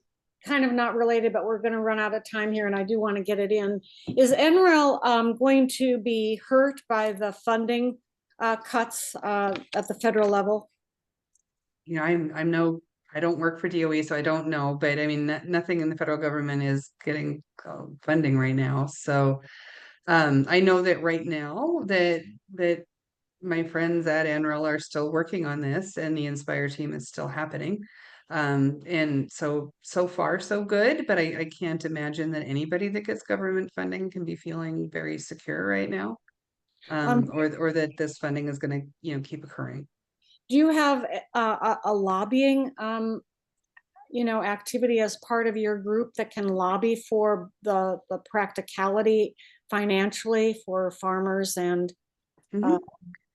kind of not related, but we're going to run out of time here, and I do want to get it in. Is NREL going to be hurt by the funding cuts at the federal level? I don't work for DOE, so I don't know, but I mean, nothing in the federal government is getting funding right now. So I know that right now that my friends at NREL are still working on this, and the Inspire team is still happening. And so far so good, but I can't imagine that anybody that gets government funding can be feeling very secure right now, or that this funding is going to keep occurring. Do you have a lobbying activity as part of your group that can lobby for the practicality financially for farmers and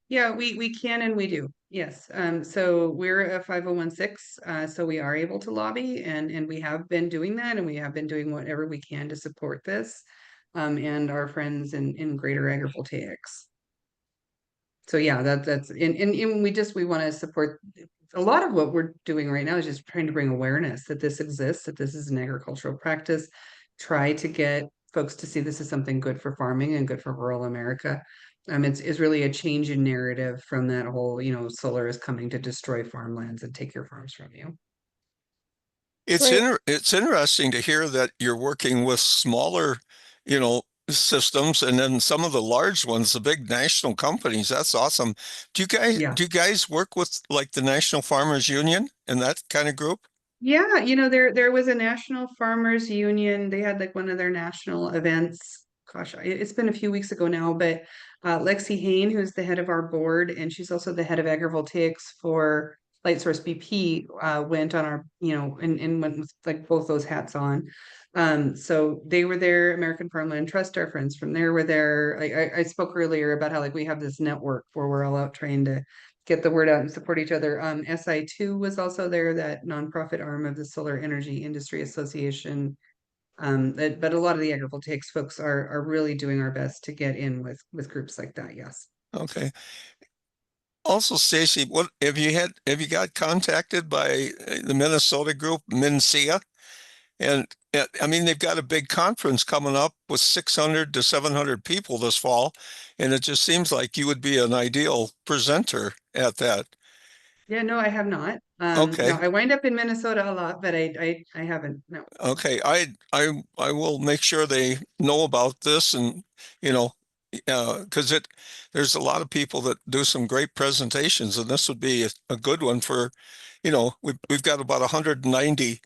Yeah, we can and we do. Yes. So we're a 501(c), so we are able to lobby, and we have been doing that, and we have been doing whatever we can to support this, and our friends in Greater Agrivoltaics. So yeah, that's and we want to support a lot of what we're doing right now is just trying to bring awareness that this exists, that this is an agricultural practice, try to get folks to see this is something good for farming and good for rural America. It's really a change in narrative from that whole, solar is coming to destroy farmlands and take your farms from you. It's interesting to hear that you're working with smaller, systems, and then some of the large ones, the big national companies. That's awesome. Do you guys work with like the National Farmers Union and that kind of group? Yeah, there was a National Farmers Union. They had like one of their national events. Gosh, it's been a few weeks ago now, but Lexi Hain, who's the head of our board, and she's also the head of agrivoltaics for Lightsource BP, went on our, and went with like both those hats on. So they were there. American Farmland Trust, our friends from there were there. I spoke earlier about how like we have this network where we're all out trying to get the word out and support each other. SI2 was also there, that nonprofit arm of the Solar Energy Industry Association. But a lot of the agrivoltaics folks are really doing our best to get in with groups like that. Yes. Okay. Also, Stacie, what have you got contacted by the Minnesota group, MNCEA? And I mean, they've got a big conference coming up with 600 to 700 people this fall. And it just seems like you would be an ideal presenter at that. Yeah, no, I have not. Okay. No, I wind up in Minnesota a lot, but I haven't, no. Okay, I will make sure they know about this, and you know, because there's a lot of people that do some great presentations, and this would be a good one for, you know, we've got about 190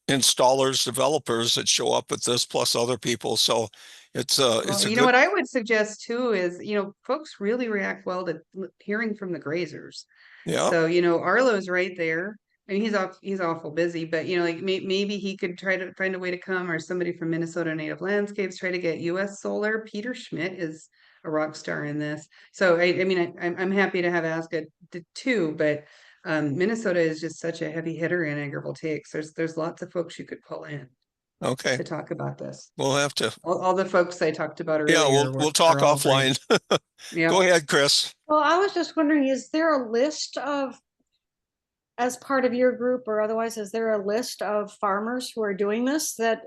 installers, developers that show up at this, plus other people. So it's Well, a you know good. what I would suggest too is, folks really react well to hearing from the grazers. Yeah. So, Arlo's right there. I mean, he's awful busy, but like maybe he could try to find a way to come, or somebody from Minnesota Native Landscapes try to get US Solar. Peter Schmidt is a rock star in this. So I mean, I'm happy to have ASGA too, but Minnesota is just such a heavy hitter in agrivoltaics. There's lots of folks you could pull in Okay. to talk about this. We'll have to. All the folks I talked about earlier. Yeah, we'll talk are all great. offline. Yeah. Go ahead, Chris. Well, I was just wondering, is there a list of, as part of your group or otherwise, is there a list of farmers who are doing this that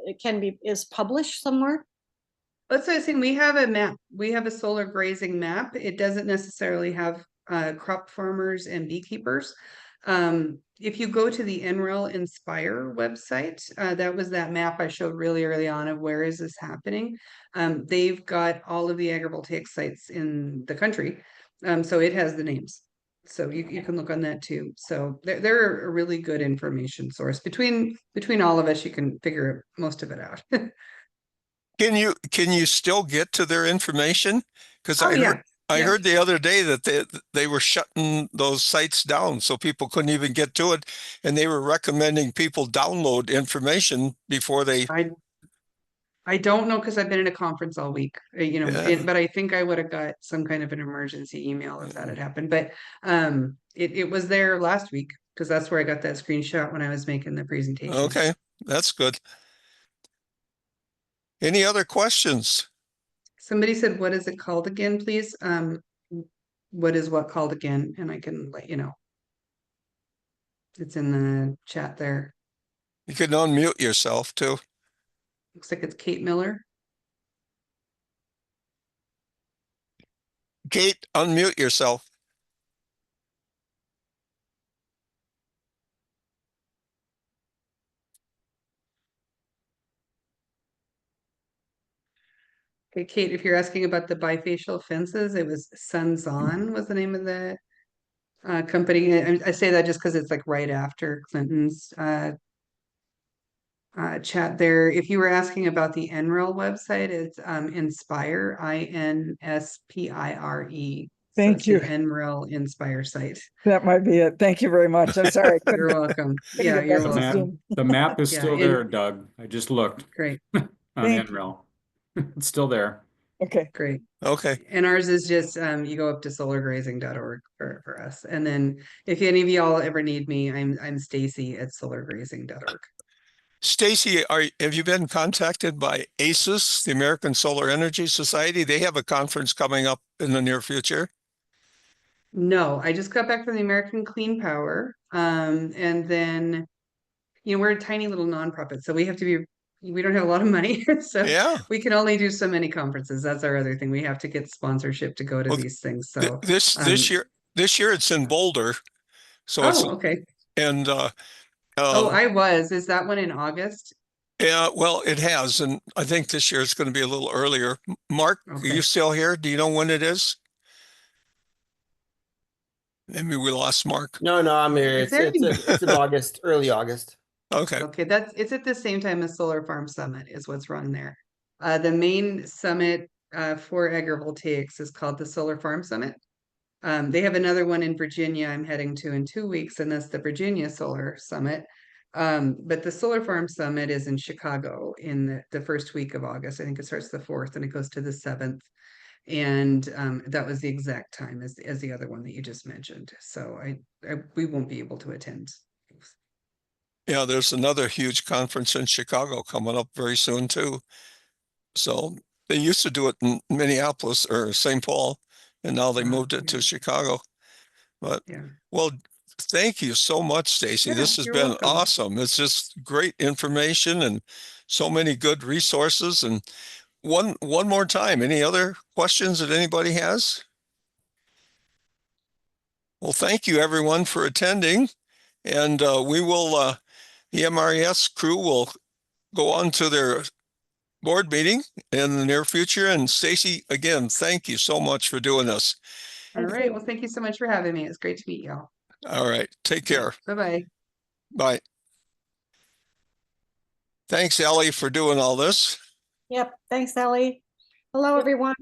is published somewhere? Let's say we have a map. We have a solar grazing map. It doesn't necessarily have crop farmers and beekeepers. If you go to the NREL Inspire website, that was that map I showed really early on of where is this happening. They've got all of the agrivoltaic sites in the country. So it has the names. So you can look on that too. So they're a really good information source. Between all of us, you can figure most of it out. Can you still get to their information? Because I heard the other day that they were shutting those sites down, so people couldn't even get to it, and they were recommending people download information before they. I don't know, because I've been in a conference all week, but I think I would have got some kind of an emergency email if that had happened. But it was there last week, because that's where I got that screenshot when I was making the presentation. Okay, that's good. Any other questions? Somebody said, what is it called again, please? What is what called again? And I can let you know. It's in the chat there. You can unmute yourself too. Looks like it's Kate Miller. Kate, unmute yourself. Okay, Kate, if you're asking about the bifacial fences, it was Sunzon was the name of the company. I say that just because it's like right after Clinton's chat there. If you were asking about the NREL website, it's Inspire, INSPIRE. Thank you. The NREL Inspire site. That might be it. Thank you very much. I'm sorry. You're welcome. Yeah, you're welcome. The map is still there, Doug. I just looked. Great. On NREL. It's still there. Okay. Great. Okay. And ours is just you go up to solargrazing.org for us. And then if any of y'all ever need me, I'm Stacie at solargrazing.org. Stacie, have you been contacted by ASUS, the American Solar Energy Society? They have a conference coming up in the near future. No, I just got back from the American Clean Power. And then, we're a tiny little nonprofit, so we don't have a lot of money. So we can only do so many conferences. That's our other thing. We have to get sponsorship to go to these things. So this year it's in Boulder. So it's okay. And is that one in August? Yeah, well, it has, and I think this year it's going to be a little earlier. Mark, are you still here? Do you know when it is? Maybe we lost Mark. No, I'm here. It's in August, early August. Okay. Okay, it's at the same time as Solar Farm Summit is what's run there. The main summit for agrivoltaics is called the Solar Farm Summit. They have another one in Virginia I'm heading to in 2 weeks, and that's the Virginia Solar Summit. But the Solar Farm Summit is in Chicago in the first week of August. I think it starts the 4th and it goes to the 7th. And that was the exact time as the other one that you just mentioned. So we won't be able to attend. Yeah, there's another huge conference in Chicago coming up very soon too. So they used to do it in Minneapolis or St. Paul, and now they moved it to Chicago. But well, Thank you so much, Stacie. Yeah, This has you're been welcome. awesome. It's just great information and so many good resources. And one more time, any other questions that anybody has? Well, thank you everyone for attending. And we will, the MRES crew will go on to their board meeting in the near future. And Stacie, again, thank you so much for doing this. All right. Well, thank you so much for having me. It's great to meet y'all. All right. Take care. Bye-bye. Bye. Thanks, Ellie, for doing all this. Yep, thanks, Ellie. Hello, everyone.